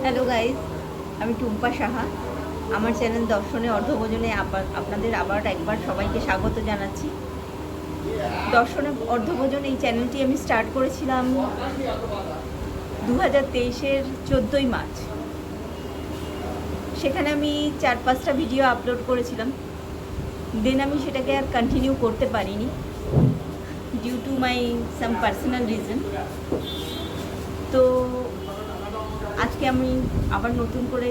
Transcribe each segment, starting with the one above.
Hello guys, আমি টুম্পা সাহা। আমার channel দর্শনে অর্ধভোজনে আপনাদের আবার একবার সবাইকে স্বাগত জানাচ্ছি। দর্শনে অর্ধভোজন এই চ্যানেলটি আমি স্টার্ট করেছিলাম 2023-এর 14ই মার্চ। সেখানে আমি 4-5টা ভিডিও আপলোড করেছিলাম। দেন আমি সেটাকে আর কন্টিনিউ করতে পারিনি due to my some personal reason. তো আজকে আমি আবার নতুন করে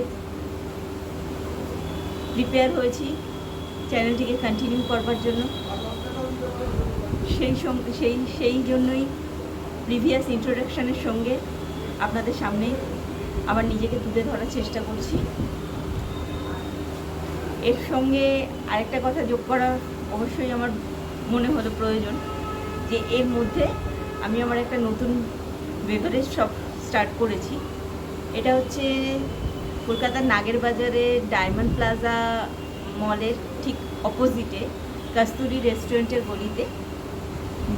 প্রিপেয়ার হয়েছি চ্যানেলটিকে কন্টিনিউ করবার জন্য। সেই জন্যই প্রিভিয়াস ইন্ট্রোডাকশানের সঙ্গে আপনাদের সামনে আবার নিজেকে তুলে ধরার চেষ্টা করছি। এর সঙ্গে আরেকটা কথা যোগ করা অবশ্যই আমার মনে হলো প্রয়োজন, যে এর মধ্যে আমি আমার একটা নতুন বেভারেজ শপ স্টার্ট করেছি। এটা হচ্ছে কলকাতার নাগের বাজারে ডায়মন্ড প্লাজা মলের ঠিক অপোজিটে কস্তুরি রেস্টুরেন্টের গলিতে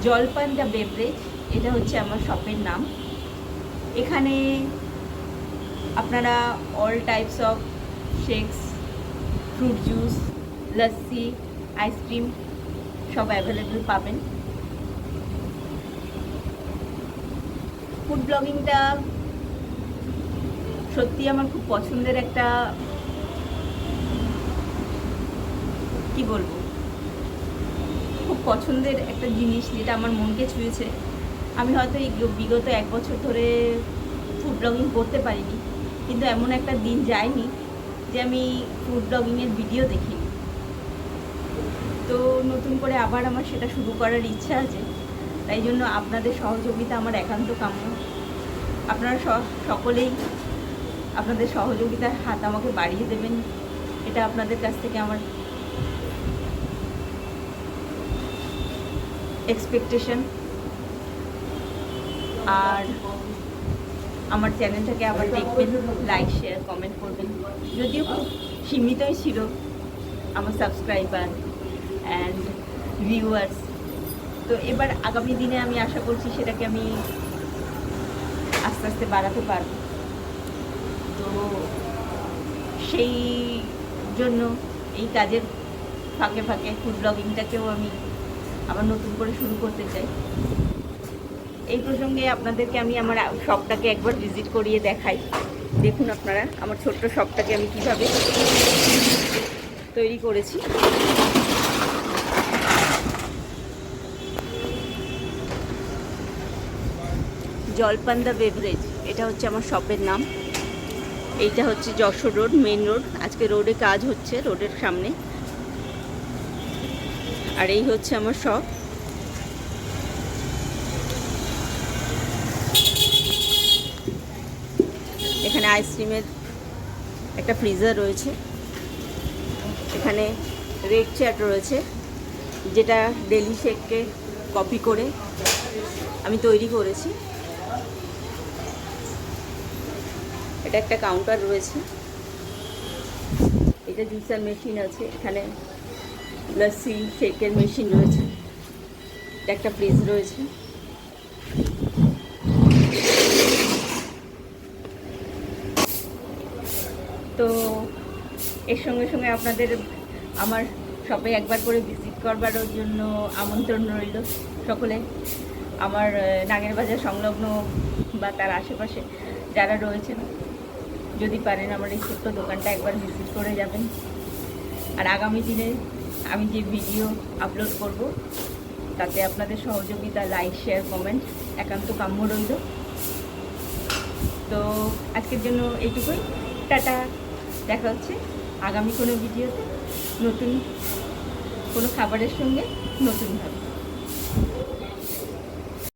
জলপান দ্য বেভারেজ, এটা হচ্ছে আমার শপের নাম। এখানে আপনারা all types of shakes, fruit juice, lassi, ice cream সব অ্যাভেলেবেল পাবেন। ফুড ব্লগিংটা সত্যি আমার খুব পছন্দের একটা, কি বলবো, খুব পছন্দের একটা জিনিস, যেটা আমার মনকে ছুঁয়েছে। আমি হয়তো এই বিগত 1 বছর ধরে ফুড ব্লগিং করতে পারিনি, কিন্তু এমন একটা দিন যায়নি যে আমি ফুড ব্লগিংয়ের ভিডিও দেখিনি। তো নতুন করে আবার আমার সেটা শুরু করার ইচ্ছা আছে। তাই জন্য আপনাদের সহযোগিতা আমার একান্ত কাম্য। আপনারা সকলেই আপনাদের সহযোগিতার হাত আমাকে বাড়িয়ে দেবেন, এটা আপনাদের কাছ থেকে আমার এক্সপেকটেশন। আর আমার চ্যানেলটাকে আবার দেখবেন, লাইক, শেয়ার, কমেন্ট করবেন। যদিও খুব সীমিতই ছিল আমার সাবস্ক্রাইবার অ্যান্ড ভিউয়ার্স, তো এবার আগামী দিনে আমি আশা করছি সেটাকে আমি আস্তে আস্তে বাড়াতে পারব। তো সেই জন্য এই কাজের ফাঁকে ফাঁকে ফুড ব্লগিংটাকেও আমি আবার নতুন করে শুরু করতে চাই। এই প্রসঙ্গে আপনাদেরকে আমি আমার শপটাকে একবার ভিজিট করিয়ে দেখাই। দেখুন আপনারা আমার ছোট্ট শপটাকে আমি কিভাবে তৈরি করেছি। জলপান দ্য বেভারেজ, এটা হচ্ছে আমার শপের নাম। এইটা হচ্ছে যশোর রোড, মেন রোড। আজকে রোডে কাজ হচ্ছে, রোডের সামনে। আর এই হচ্ছে আমার শপ। এখানে আইসক্রিমের একটা ফ্রিজার রয়েছে, এখানে রেড চ্যাট রয়েছে, যেটা ডেলি শেককে কপি করে আমি তৈরি করেছি। এটা একটা কাউন্টার রয়েছে, এটা জুসার মেশিন আছে, এখানে লস্যি শেকের মেশিন রয়েছে, এটা একটা ফ্রিজ রয়েছে। তো এর সঙ্গে সঙ্গে আপনাদের আমার শপে একবার করে ভিজিট করবার জন্য আমন্ত্রণ রইল। সকলে আমার নাগের বাজার সংলগ্ন বা তার আশেপাশে যারা রয়েছেন, যদি পারেন আমার এই ছোট্ট দোকানটা একবার ভিজিট করে যাবেন। আর আগামী দিনে আমি যে ভিডিও আপলোড করব তাতে আপনাদের সহযোগিতা, লাইক, শেয়ার, কমেন্ট একান্ত কাম্য রইল। তো আজকের জন্য এইটুকুই। টাটা, দেখা হচ্ছে আগামী কোনো ভিডিওতে নতুন কোনো খাবারের সঙ্গে নতুনভাবে।